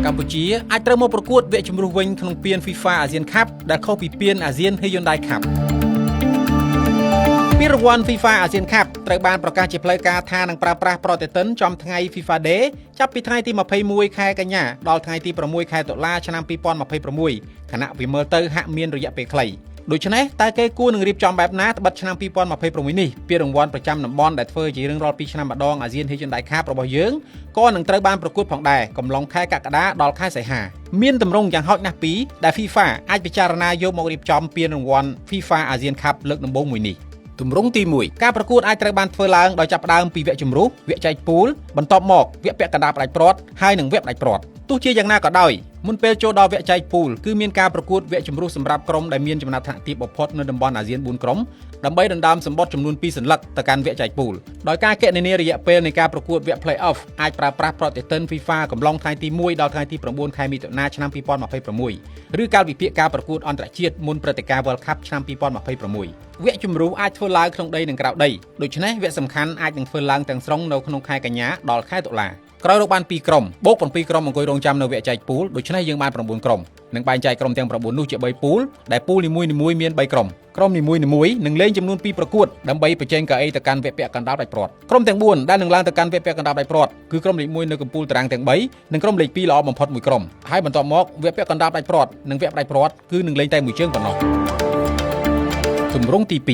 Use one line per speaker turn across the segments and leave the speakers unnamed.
កម្ពុជាអាចត្រូវមកប្រកួតវគ្គជម្រុះវិញក្នុងពាន FIFA ASEAN Cup ដែលខុសពីពាន ASEAN Hyundai Cup ពានរង្វាន់ FIFA ASEAN Cup ត្រូវបានប្រកាសជាផ្លូវការថានឹងប្រើប្រាស់ប្រតិទិនចំថ្ងៃ FIFA Day ចាប់ពីថ្ងៃទី21ខែកញ្ញាដល់ថ្ងៃទី6ខែតុលាឆ្នាំ2026ខណៈវាមើលទៅហាក់មានរយៈពេលខ្លីដូច្នេះតើគេគួរនឹងរៀបចំបែបណាត្បិតឆ្នាំ2026នេះពានរង្វាន់ប្រចាំតំបន់ដែលធ្វើជារៀងរាល់2ឆ្នាំម្ដង ASEAN Hyundai Cup របស់យើងក៏នឹងត្រូវបានប្រកួតផងដែរកំឡុងខែកក្កដាដល់ខែសីហាមានទម្រង់យ៉ាងហោចណាស់ពីរដែល FIFA អាចពិចារណាយកមករៀបចំពានរង្វាន់ FIFA ASEAN Cup លើកដំបូងមួយនេះទម្រង់ទី1ការប្រកួតអាចត្រូវបានធ្វើឡើងដោយចាប់ផ្ដើមពីវគ្គជម្រុះវគ្គចែកពូលបន្ទាប់មកវគ្គពាក់កណ្ដាលផ្ដាច់ព្រាត់ហើយនិងវគ្គផ្ដាច់ព្រាត់ទោះជាយ៉ាងណាក៏ដោយមុនពេលចូលដល់វគ្គចែកពូលគឺមានការប្រកួតវគ្គជម្រុះសម្រាប់ក្រុមដែលមានចំណាត់ថ្នាក់ទាបបំផុតនៅតំបន់អាស៊ាន4ក្រុមដើម្បីដណ្ដើមសម្បត្តិចំនួន2សន្លឹកទៅកាន់វគ្គចែកពូលដោយការគណនារយៈពេលនៃការប្រកួតវគ្គ Play-off អាចប្រើប្រាស់ប្រតិទិន FIFA កំឡុងថ្ងៃទី1ដល់ថ្ងៃទី9ខែមិថុនាឆ្នាំ2026ឬកាលវិភាគការប្រកួតអន្តរជាតិមុនព្រឹត្តិការណ៍ World Cup ឆ្នាំ2026វគ្គជម្រុះអាចធ្វើឡើងក្នុងដីនិងក្រៅដីដូច្នេះវគ្គសំខាន់អាចនឹងធ្វើឡើងទាំងស្រុងនៅក្នុងខែកញ្ញាដល់ខែតុលាក្រោយរកបាន2ក្រុមបូក7ក្រុមអង្គុយរងចាំនៅវគ្គចែកពូលដូច្នេះយើងបាន9ក្រុមនឹងបែងចែកក្រុមទាំង9នោះជា3ពូលដែលពូលនីមួយៗមាន3ក្រុមក្រុមនីមួយៗនឹងលេងចំនួន2ប្រកួតដើម្បីប្រជែងកៅអីទៅកាន់វគ្គពាក់កណ្ដាលផ្ដាច់ព្រាត់ក្រុមទាំង4ដែលនឹងឡើងទៅកាន់វគ្គពាក់កណ្ដាលផ្ដាច់ព្រាត់គឺក្រុមលេខ1នៅកំពូលតារាងទាំង3និងក្រុមលេខ2ល្អបំផុតមួយក្រុមហើយបន្ទាប់មកវគ្គពាក់កណ្ដាលផ្ដាច់ព្រាត់និងវគ្គផ្ដាច់ព្រាត់គឺនឹងលេងតែមួយជើងប៉ុណ្ណោះទម្រង់ទី2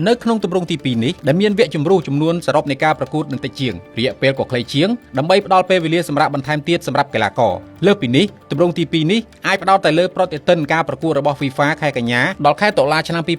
នៅក្នុងទម្រង់ទី2នេះដែលមានវគ្គជម្រុះចំនួនសរុបនៃការប្រកួតនឹងតិចជាងរយៈពេលក៏ខ្លីជាងដើម្បីផ្ដល់ពេលវេលាសម្រាប់បន្ថែមទៀតសម្រាប់កីឡាករលើសពីនេះទម្រង់ទី2នេះអាចផ្ដោតតែលើប្រតិទិនការប្រកួតរបស់ FIFA ខែកញ្ញាដល់ខែតុលាឆ្នាំ2026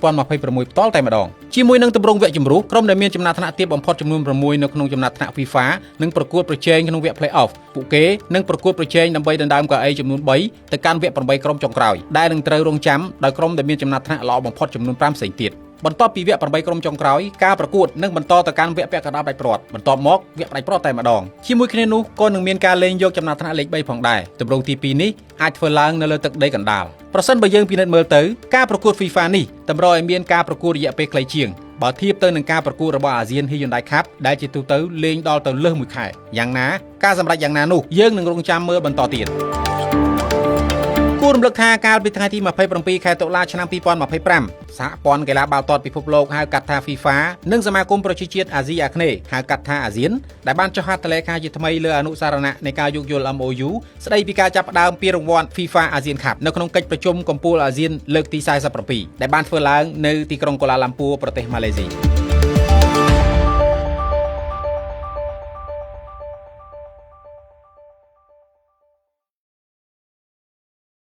ផ្ទាល់តែម្ដងជាមួយនឹងទម្រង់វគ្គជម្រុះក្រុមដែលមានចំណាត់ថ្នាក់ទាបបំផុតចំនួន6នៅក្នុងចំណាត់ថ្នាក់ FIFA នឹងប្រកួតប្រជែងក្នុងវគ្គ Play-off ពួកគេនឹងប្រកួតប្រជែងដើម្បីដណ្ដើមកៅអីចំនួន3ទៅកាន់វគ្គ8ក្រុមចុងក្រោយដែលនឹងត្រូវរងចាំដោយក្រុមដែលមានចំណាត់ថ្នាក់ល្អបំផុតចំនួន5ផ្សេងទៀតបន្ទាប់ពីវគ្គ8ក្រុមចុងក្រោយការប្រកួតនឹងបន្តទៅកាន់វគ្គពាក់កណ្ដាលផ្ដាច់ព្រាត់បន្ទាប់មកវគ្គផ្ដាច់ព្រាត់តែម្ដងជាមួយគ្នានោះក៏នឹងមានការលេងយកចំណាត់ថ្នាក់លេខ3ផងដែរទម្រង់ទី2នេះអាចធ្វើឡើងនៅលើទឹកដីកណ្ដាលប្រសិនបើយើងពិនិត្យមើលទៅការប្រកួត FIFA នេះតម្រូវឲ្យមានការប្រកួតរយៈពេលខ្លីជាងបើធៀបទៅនឹងការប្រកួតរបស់ ASEAN Hyundai Cup ដែលជាទូទៅលេងដល់ទៅលើស1ខែយ៉ាងណាការសម្រេចយ៉ាងណានោះយើងនឹងរងចាំមើលបន្តទៀតគួររំលឹកថាកាលពីថ្ងៃទី27ខែតុលាឆ្នាំ2025សហព័ន្ធកីឡាបាល់ទាត់ពិភពលោកហៅកាត់ថា FIFA និងសមាគមប្រជាជាតិអាស៊ីអាគ្នេយ៍ហៅកាត់ថា ASEAN ដែលបានចុះហត្ថលេខាជាថ្មីលើអនុសារណៈនៃការយោគយល់ MOU ស្ដីពីការចាប់ផ្ដើមពានរង្វាន់ FIFA ASEAN Cup នៅក្នុងកិច្ចប្រជុំកំពូលអាស៊ានលើកទី47ដែលបានធ្វើឡើងនៅទីក្រុងកូឡាឡាំពួរប្រទេសម៉ាឡេស៊ី